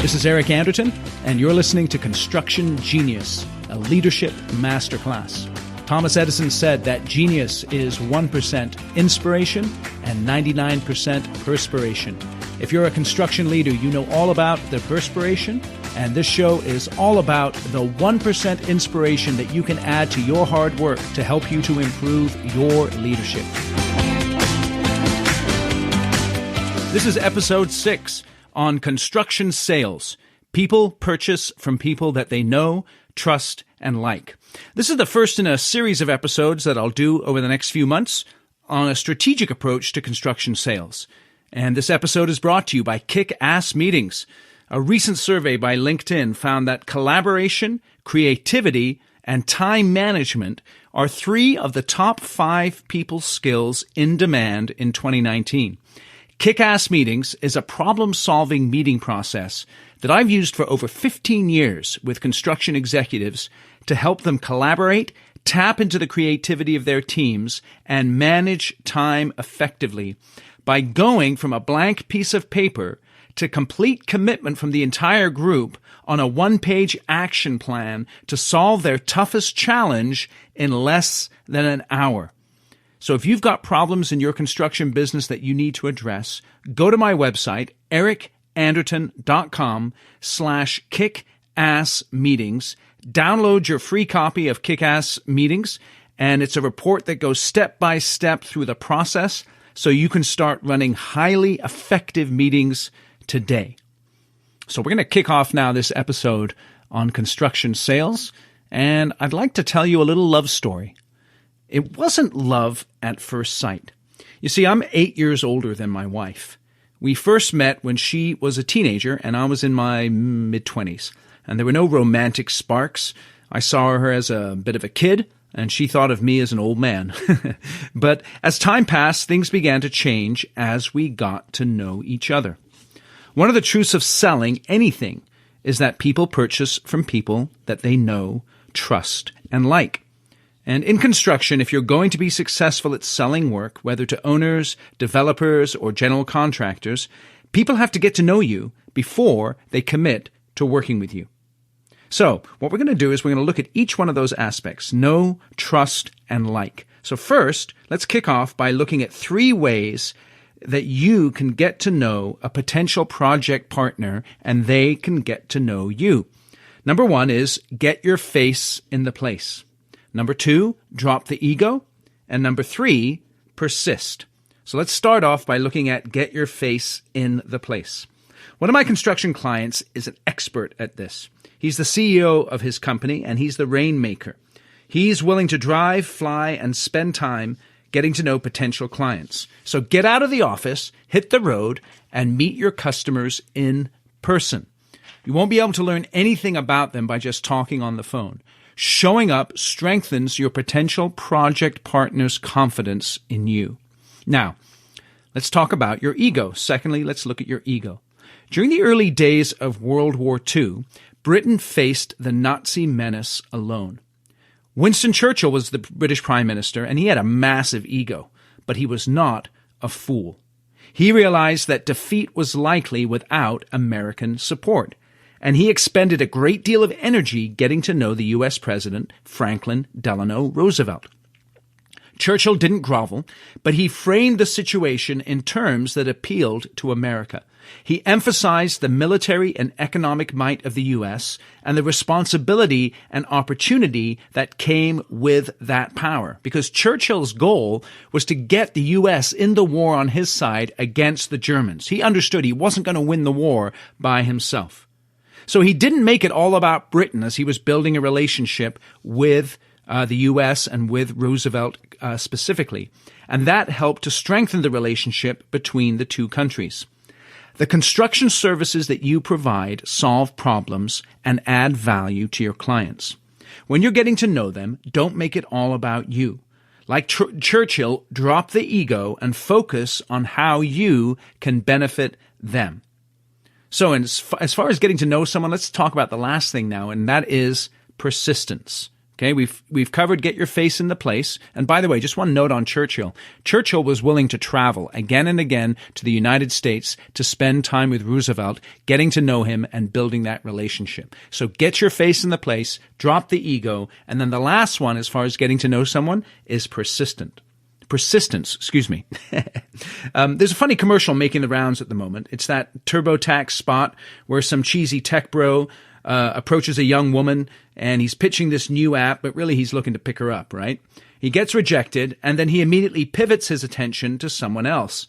This is Eric Anderton, and you're listening to Construction Genius, a leadership masterclass. Thomas Edison said that genius is 1% inspiration and 99% perspiration. If you're a construction leader, you know all about the perspiration, and this show is all about the 1% inspiration that you can add to your hard work to help you to improve your leadership. This is episode 6 on construction sales. People purchase from people that they know, trust, and like. This is the first in a series of episodes that I'll do over the next few months on a strategic approach to construction sales. And this episode is brought to you by Kick-Ass Meetings. A recent survey by LinkedIn found that collaboration, creativity, and time management are 3 of the top 5 people skills in demand in 2019. Kick-Ass Meetings is a problem-solving meeting process that I've used for over 15 years with construction executives to help them collaborate, tap into the creativity of their teams, and manage time effectively by going from a blank piece of paper to complete commitment from the entire group on a one-page action plan to solve their toughest challenge in less than an hour. So if you've got problems in your construction business that you need to address, go to my website, ericanderton.com/kickassmeetings. Download your free copy of Kick-Ass Meetings, and it's a report that goes step by step through the process so you can start running highly effective meetings today. So we're going to kick off now this episode on construction sales, and I'd like to tell you a little love story. It wasn't love at first sight. You see, I'm 8 years older than my wife. We first met when she was a teenager and I was in my mid-20s. And there were no romantic sparks. I saw her as a bit of a kid, and she thought of me as an old man. But as time passed, things began to change as we got to know each other. One of the truths of selling anything is that people purchase from people that they know, trust, and like. And in construction, if you're going to be successful at selling work, whether to owners, developers, or general contractors, people have to get to know you before they commit to working with you. So what we're going to do is we're going to look at each one of those aspects: know, trust, and like. So first, let's kick off by looking at 3 ways that you can get to know a potential project partner and they can get to know you. Number 1 is get your face in the place. Number 2, drop the ego. And number 3, persist. So let's start off by looking at get your face in the place. One of my construction clients is an expert at this. He's the CEO of his company, and he's the rainmaker. He's willing to drive, fly, and spend time getting to know potential clients. So get out of the office, hit the road, and meet your customers in person. You won't be able to learn anything about them by just talking on the phone. Showing up strengthens your potential project partner's confidence in you. Now, let's talk about your ego. Secondly, let's look at your ego. During the early days of World War II, Britain faced the Nazi menace alone. Winston Churchill was the British Prime Minister, and he had a massive ego, but he was not a fool. He realized that defeat was likely without American support, and he expended a great deal of energy getting to know the U.S. President, Franklin Delano Roosevelt. Churchill didn't grovel, but he framed the situation in terms that appealed to America. He emphasized the military and economic might of the U.S. and the responsibility and opportunity that came with that power, because Churchill's goal was to get the U.S. in the war on his side against the Germans. He understood he wasn't going to win the war by himself. So he didn't make it all about Britain as he was building a relationship with the U.S. and with Roosevelt specifically. And that helped to strengthen the relationship between the two countries. The construction services that you provide solve problems and add value to your clients. When you're getting to know them, don't make it all about you. Like Churchill, drop the ego and focus on how you can benefit them. So as far as getting to know someone, let's talk about the last thing now, and that is persistence. Okay, we've covered get your face in the place. And by the way, just one note on Churchill. Churchill was willing to travel again and again to the United States to spend time with Roosevelt, getting to know him and building that relationship. So get your face in the place, drop the ego, and then the last one, as far as getting to know someone, is persistence. There's a funny commercial making the rounds at the moment. It's that TurboTax spot where some cheesy tech bro approaches a young woman and he's pitching this new app, but really he's looking to pick her up, right? He gets rejected and then he immediately pivots his attention to someone else.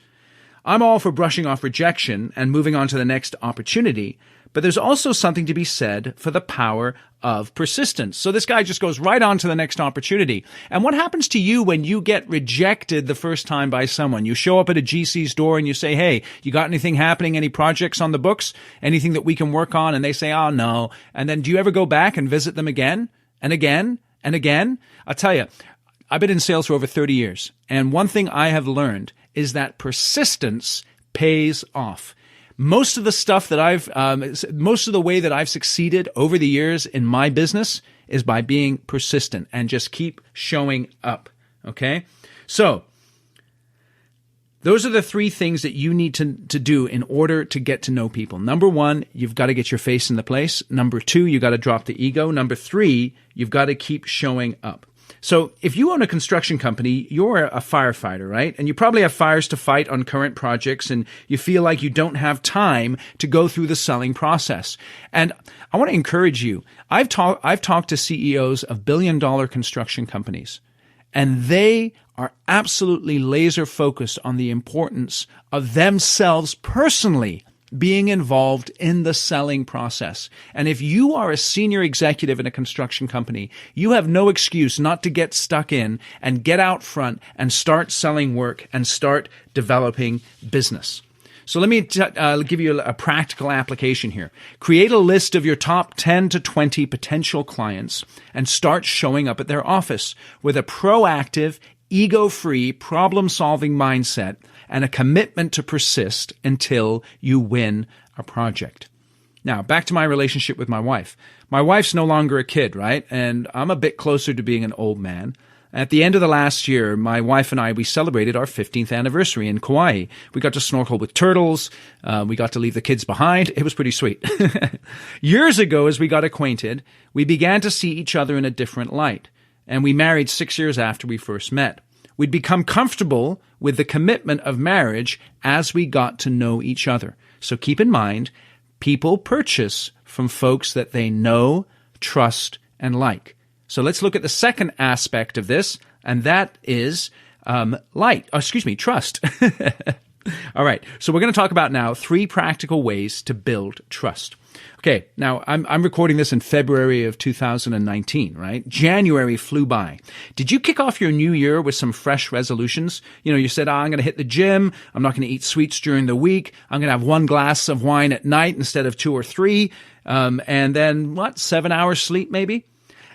I'm all for brushing off rejection and moving on to the next opportunity, but there's also something to be said for the power of persistence. So this guy just goes right on to the next opportunity. And what happens to you when you get rejected the first time by someone? You show up at a GC's door and you say, hey, you got anything happening? Any projects on the books? Anything that we can work on? And they say, oh, no. And then do you ever go back and visit them again and again and again? I'll tell you, I've been in sales for over 30 years. And one thing I have learned is that persistence pays off. Most of the stuff that most of the way that I've succeeded over the years in my business is by being persistent and just keep showing up. Okay? So, those are the three things that you need to do in order to get to know people. Number one, you've got to get your face in the place. Number two, you've got to drop the ego. Number three, you've got to keep showing up. So if you own a construction company, you're a firefighter, right? And you probably have fires to fight on current projects and you feel like you don't have time to go through the selling process. And I want to encourage you. I've talked to CEOs of billion-dollar construction companies, and they are absolutely laser focused on the importance of themselves personally being involved in the selling process. And if you are a senior executive in a construction company, you have no excuse not to get stuck in and get out front and start selling work and start developing business. So let me give you a practical application here. Create a list of your top 10 to 20 potential clients and start showing up at their office with a proactive, ego-free, problem-solving mindset and a commitment to persist until you win a project. Now, back to my relationship with my wife. My wife's no longer a kid, right? And I'm a bit closer to being an old man. At the end of the last year, my wife and I, we celebrated our 15th anniversary in Kauai. We got to snorkel with turtles. We got to leave the kids behind. It was pretty sweet. Years ago, as we got acquainted, we began to see each other in a different light. And we married 6 years after we first met. We'd become comfortable with the commitment of marriage as we got to know each other. So keep in mind, people purchase from folks that they know, trust, and like. So let's look at the second aspect of this, and that is trust. All right, so we're going to talk about now 3 practical ways to build trust. Okay, now I'm recording this in February of 2019, right? January flew by. Did you kick off your new year with some fresh resolutions? You know, you said, I'm going to hit the gym. I'm not going to eat sweets during the week. I'm going to have 1 glass of wine at night instead of 2 or 3. And then 7 hours sleep maybe?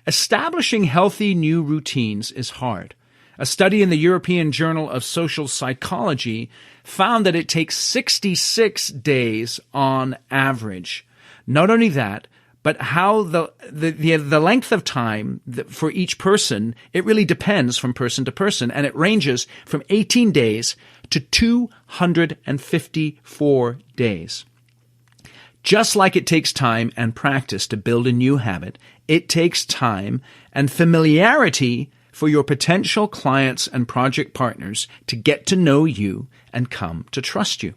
Establishing healthy new routines is hard. A study in the European Journal of Social Psychology found that it takes 66 days on average. Not only that, but how the length of time for each person, it really depends from person to person, and it ranges from 18 days to 254 days. Just like it takes time and practice to build a new habit, it takes time and familiarity for your potential clients and project partners to get to know you and come to trust you.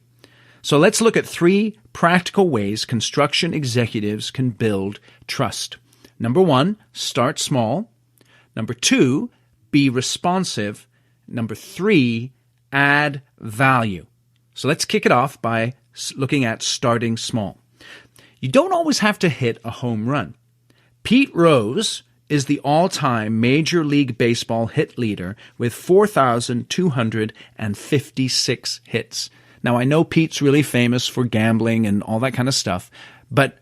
So let's look at 3 practical ways construction executives can build trust. Number 1, start small. Number 2, be responsive. Number 3, add value. So let's kick it off by looking at starting small. You don't always have to hit a home run. Pete Rose is the all-time Major League Baseball hit leader with 4,256 hits. Now, I know Pete's really famous for gambling and all that kind of stuff, but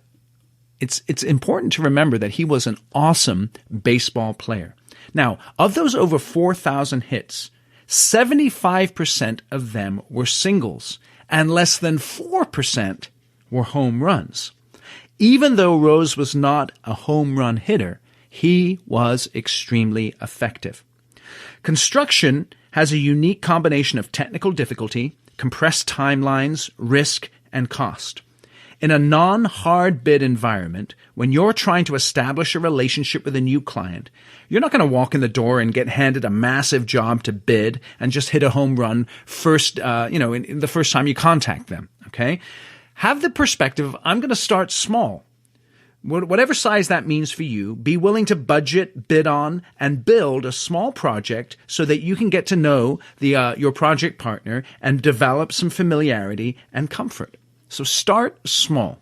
it's important to remember that he was an awesome baseball player. Now, of those over 4,000 hits, 75% of them were singles, and less than 4% were home runs. Even though Rose was not a home run hitter, He was extremely effective. Construction has a unique combination of technical difficulty, compressed timelines, risk, and cost. In a non-hard bid environment, when you're trying to establish a relationship with a new client, you're not going to walk in the door and get handed a massive job to bid and just hit a home run first, in the first time you contact them. Okay? Have the perspective of, I'm going to start small. Whatever size that means for you, be willing to budget, bid on, and build a small project so that you can get to know your project partner and develop some familiarity and comfort. So start small.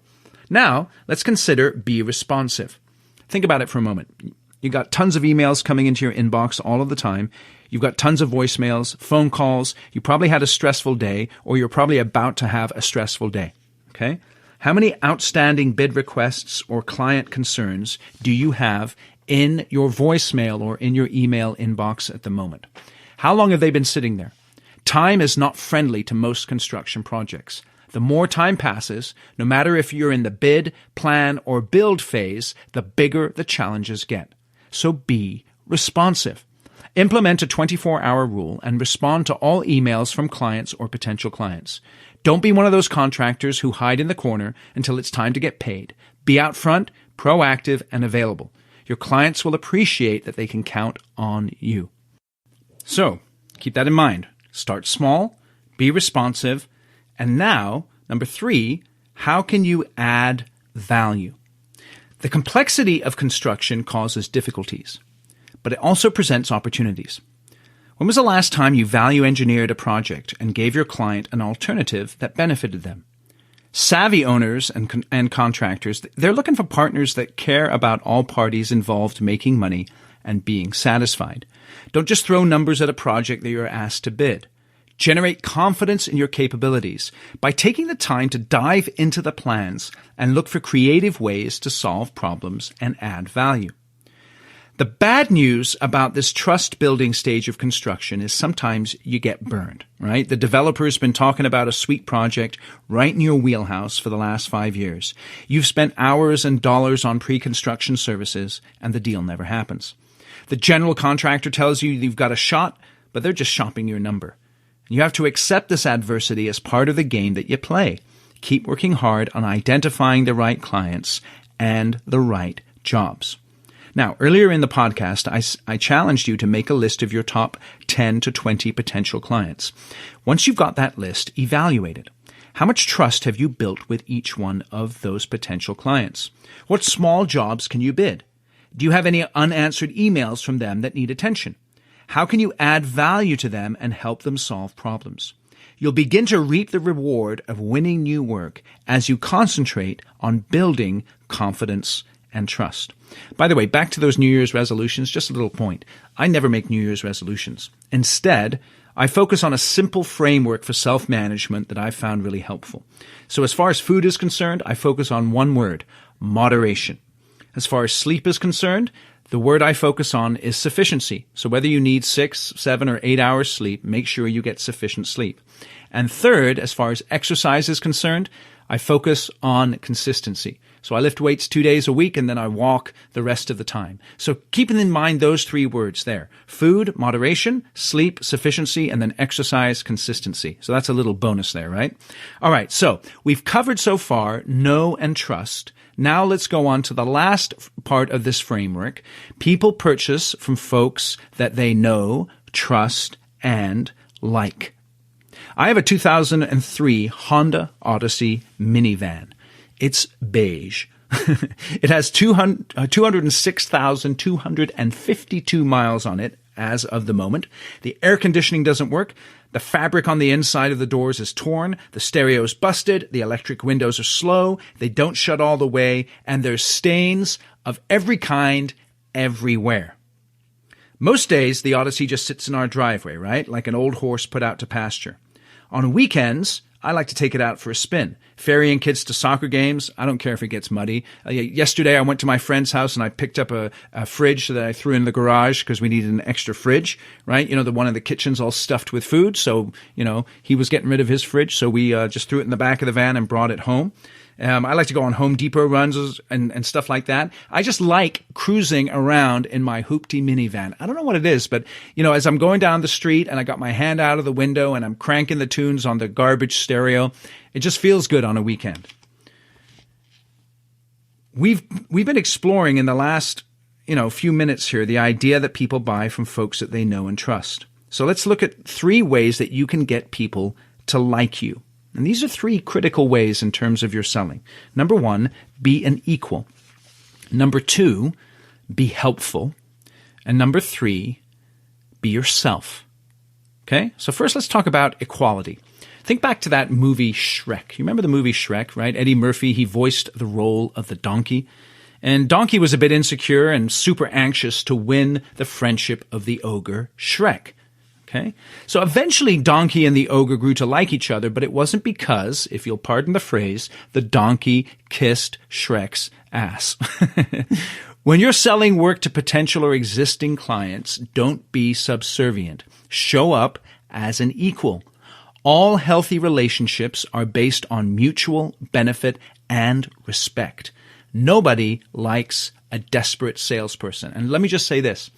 Now, let's consider be responsive. Think about it for a moment. You got tons of emails coming into your inbox all of the time. You've got tons of voicemails, phone calls. You probably had a stressful day, or you're probably about to have a stressful day. Okay? How many outstanding bid requests or client concerns do you have in your voicemail or in your email inbox at the moment? How long have they been sitting there? Time is not friendly to most construction projects. The more time passes, no matter if you're in the bid, plan, or build phase, the bigger the challenges get. So be responsive. Implement a 24-hour rule and respond to all emails from clients or potential clients. Don't be one of those contractors who hide in the corner until it's time to get paid. Be out front, proactive, and available. Your clients will appreciate that they can count on you. So, keep that in mind. Start small, be responsive, and now, number 3, how can you add value? The complexity of construction causes difficulties, but it also presents opportunities. When was the last time you value engineered a project and gave your client an alternative that benefited them? Savvy owners and contractors, they're looking for partners that care about all parties involved making money and being satisfied. Don't just throw numbers at a project that you're asked to bid. Generate confidence in your capabilities by taking the time to dive into the plans and look for creative ways to solve problems and add value. The bad news about this trust-building stage of construction is sometimes you get burned, right? The developer's been talking about a sweet project right in your wheelhouse for the last 5 years. You've spent hours and dollars on pre-construction services, and the deal never happens. The general contractor tells you you've got a shot, but they're just shopping your number. You have to accept this adversity as part of the game that you play. Keep working hard on identifying the right clients and the right jobs. Now, earlier in the podcast, I challenged you to make a list of your top 10 to 20 potential clients. Once you've got that list, evaluate it. How much trust have you built with each one of those potential clients? What small jobs can you bid? Do you have any unanswered emails from them that need attention? How can you add value to them and help them solve problems? You'll begin to reap the reward of winning new work as you concentrate on building confidence and trust. By the way, back to those New Year's resolutions, just a little point. I never make New Year's resolutions. Instead, I focus on a simple framework for self-management that I've found really helpful. So as far as food is concerned, I focus on one word, moderation. As far as sleep is concerned, the word I focus on is sufficiency. So whether you need 6, 7, or 8 hours sleep, make sure you get sufficient sleep. And third, as far as exercise is concerned, I focus on consistency. So I lift weights 2 days a week and then I walk the rest of the time. So keeping in mind those 3 words there: food, moderation, sleep, sufficiency, and then exercise, consistency. So that's a little bonus there, right? All right. So we've covered so far know and trust. Now let's go on to the last part of this framework. People purchase from folks that they know, trust, and like. I have a 2003 Honda Odyssey minivan. It's beige. It has 206,252 miles on it as of the moment. The air conditioning doesn't work. The fabric on the inside of the doors is torn. The stereo's busted. The electric windows are slow. They don't shut all the way. And there's stains of every kind everywhere. Most days, the Odyssey just sits in our driveway, right? Like an old horse put out to pasture. On weekends, I like to take it out for a spin. Ferrying kids to soccer games, I don't care if it gets muddy. Yesterday, I went to my friend's house and I picked up a fridge that I threw in the garage because we needed an extra fridge, right? You know, the one in the kitchen's all stuffed with food. So, you know, he was getting rid of his fridge. So we just threw it in the back of the van and brought it home. I like to go on Home Depot runs and stuff like that. I just like cruising around in my hoopty minivan. I don't know what it is, but as I'm going down the street and I got my hand out of the window and I'm cranking the tunes on the garbage stereo, it just feels good on a weekend. We've been exploring in the last few minutes here the idea that people buy from folks that they know and trust. So let's look at 3 ways that you can get people to like you. And these are 3 critical ways in terms of your selling. Number 1, be an equal. Number 2, be helpful. And number 3, be yourself. Okay? So first let's talk about equality. Think back to that movie Shrek. You remember the movie Shrek, right? Eddie Murphy, he voiced the role of the donkey. And Donkey was a bit insecure and super anxious to win the friendship of the ogre Shrek. Okay? So eventually Donkey and the ogre grew to like each other, but it wasn't because, if you'll pardon the phrase, the donkey kissed Shrek's ass. When you're selling work to potential or existing clients, don't be subservient. Show up as an equal. All healthy relationships are based on mutual benefit and respect. Nobody likes a desperate salesperson. And let me just say this.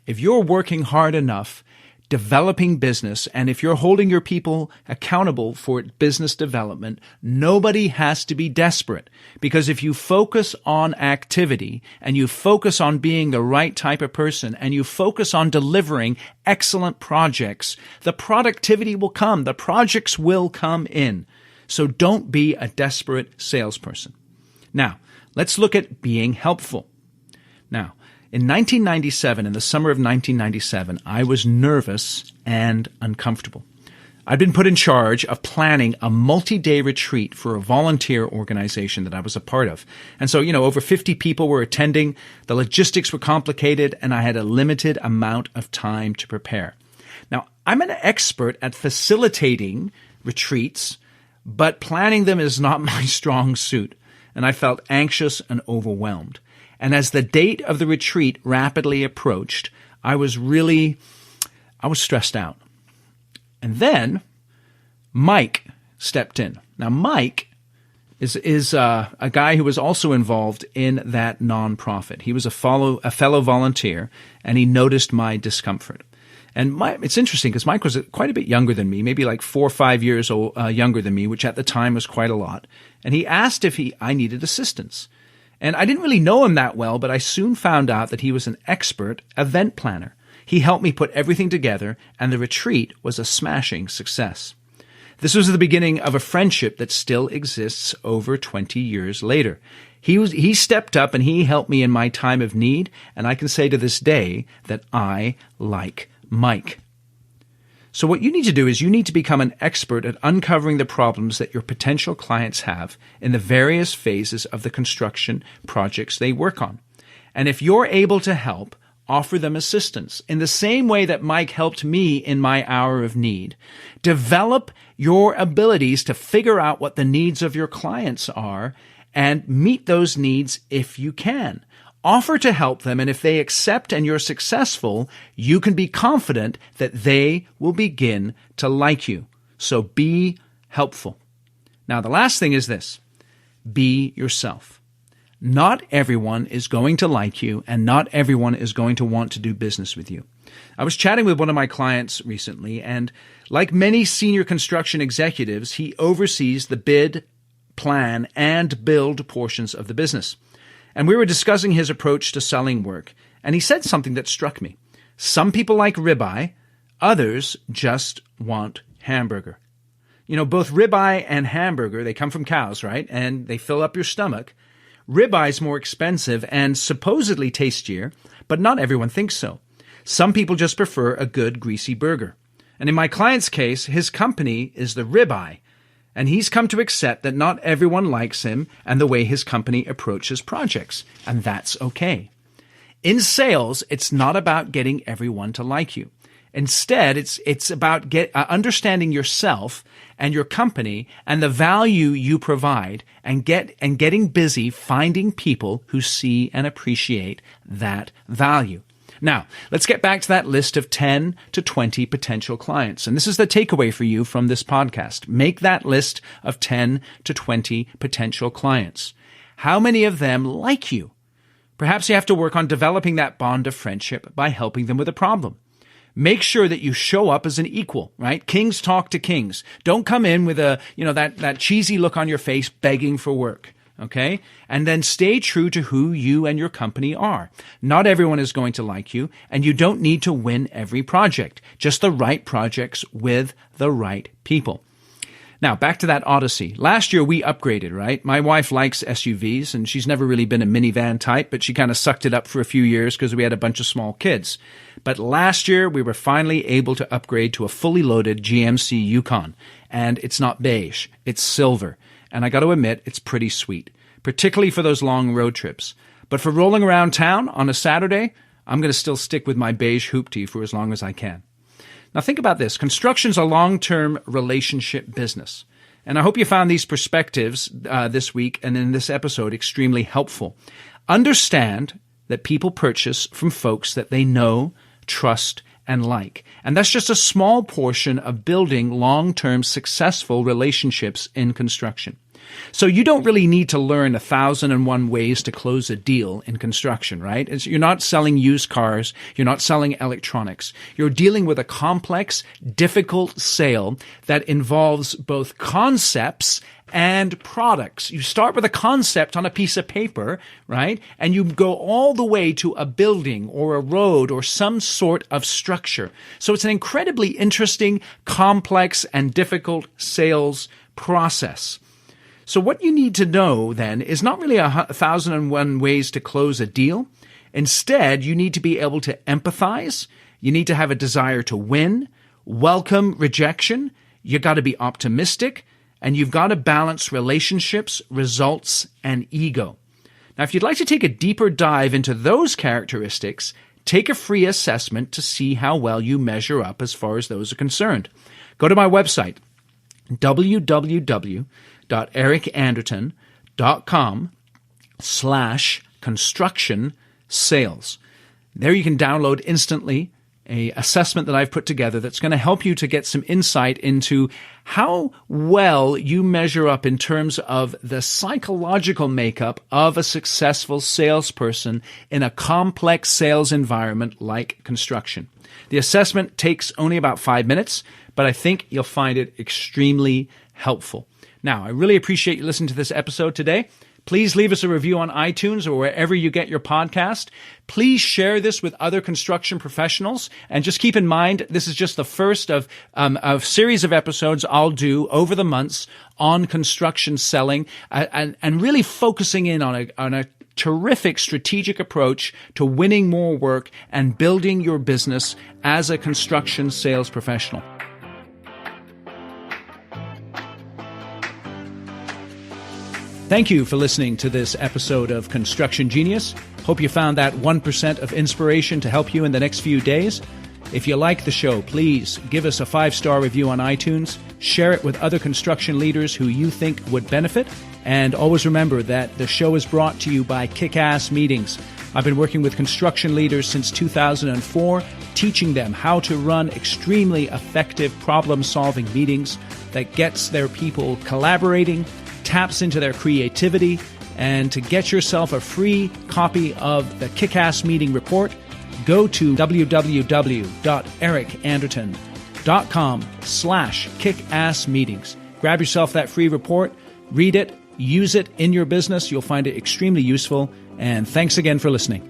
If you're working hard enough developing business, and if you're holding your people accountable for business development, nobody has to be desperate. Because if you focus on activity, and you focus on being the right type of person, and you focus on delivering excellent projects, the productivity will come, the projects will come in. So don't be a desperate salesperson. Now, let's look at being helpful. Now, in 1997, in the summer of 1997, I was nervous and uncomfortable. I'd been put in charge of planning a multi-day retreat for a volunteer organization that I was a part of. And so, over 50 people were attending, the logistics were complicated, and I had a limited amount of time to prepare. Now, I'm an expert at facilitating retreats, but planning them is not my strong suit, and I felt anxious and overwhelmed. And as the date of the retreat rapidly approached, I was stressed out. And then Mike stepped in. Now, Mike is a guy who was also involved in that nonprofit. He was a fellow volunteer, and he noticed my discomfort. And it's interesting because Mike was quite a bit younger than me, maybe like 4 or 5 years younger than me, which at the time was quite a lot. And he asked if I needed assistance. And I didn't really know him that well, but I soon found out that he was an expert event planner. He helped me put everything together, and the retreat was a smashing success. This was the beginning of a friendship that still exists over 20 years later. He stepped up and he helped me in my time of need, and I can say to this day that I like Mike. So what you need to do is you need to become an expert at uncovering the problems that your potential clients have in the various phases of the construction projects they work on. And if you're able to help, offer them assistance in the same way that Mike helped me in my hour of need. Develop your abilities to figure out what the needs of your clients are and meet those needs if you can. Offer to help them, and if they accept and you're successful, you can be confident that they will begin to like you. So be helpful. Now, the last thing is this. Be yourself. Not everyone is going to like you, and not everyone is going to want to do business with you. I was chatting with one of my clients recently, and like many senior construction executives, he oversees the bid, plan, and build portions of the business. And we were discussing his approach to selling work, and he said something that struck me. Some people like ribeye, others just want hamburger. Both ribeye and hamburger, they come from cows, right? And they fill up your stomach. Ribeye is more expensive and supposedly tastier, but not everyone thinks so. Some people just prefer a good greasy burger. And in my client's case, his company is the ribeye. And he's come to accept that not everyone likes him and the way his company approaches projects. And that's okay. In sales, it's not about getting everyone to like you. Instead, it's about understanding yourself and your company and the value you provide and getting busy finding people who see and appreciate that value. Now, let's get back to that list of 10 to 20 potential clients. And this is the takeaway for you from this podcast. Make that list of 10 to 20 potential clients. How many of them like you? Perhaps you have to work on developing that bond of friendship by helping them with a problem. Make sure that you show up as an equal, right? Kings talk to kings. Don't come in with that cheesy look on your face begging for work. Okay? And then stay true to who you and your company are. Not everyone is going to like you, and you don't need to win every project. Just the right projects with the right people. Now, back to that Odyssey. Last year, we upgraded, right? My wife likes SUVs, and she's never really been a minivan type, but she kind of sucked it up for a few years because we had a bunch of small kids. But last year, we were finally able to upgrade to a fully loaded GMC Yukon. And it's not beige, it's silver. And I got to admit, it's pretty sweet, particularly for those long road trips. But for rolling around town on a Saturday, I'm going to still stick with my beige hoopty for as long as I can. Now think about this. Construction's a long-term relationship business. And I hope you found these perspectives this week and in this episode extremely helpful. Understand that people purchase from folks that they know, trust, and like. And that's just a small portion of building long-term successful relationships in construction. So you don't really need to learn 1,001 ways to close a deal in construction, right? You're not selling used cars. You're not selling electronics. You're dealing with a complex, difficult sale that involves both concepts and products. You start with a concept on a piece of paper, right? And you go all the way to a building or a road or some sort of structure. So it's an incredibly interesting, complex, and difficult sales process. So what you need to know then is not really 1,001 ways to close a deal. Instead, you need to be able to empathize. You need to have a desire to win, welcome rejection. You got to be optimistic, and you've got to balance relationships, results, and ego. Now, if you'd like to take a deeper dive into those characteristics, take a free assessment to see how well you measure up as far as those are concerned. Go to my website, www.ericanderton.com/construction sales. There you can download instantly an assessment that I've put together that's going to help you to get some insight into how well you measure up in terms of the psychological makeup of a successful salesperson in a complex sales environment like construction. The assessment takes only about 5 minutes, but I think you'll find it extremely helpful. Now, I really appreciate you listening to this episode today. Please leave us a review on iTunes or wherever you get your podcast. Please share this with other construction professionals. And just keep in mind, this is just the first of a series of episodes I'll do over the months on construction selling and really focusing in on a terrific strategic approach to winning more work and building your business as a construction sales professional. Thank you for listening to this episode of Construction Genius. Hope you found that 1% of inspiration to help you in the next few days. If you like the show, please give us a 5-star review on iTunes. Share it with other construction leaders who you think would benefit. And always remember that the show is brought to you by Kick-Ass Meetings. I've been working with construction leaders since 2004, teaching them how to run extremely effective problem-solving meetings that gets their people collaborating, taps into their creativity. And to get yourself a free copy of the Kick-Ass Meeting Report, go to www.ericanderton.com/kickassmeetings. Grab yourself that free report, read it, use it in your business. You'll find it extremely useful. And thanks again for listening.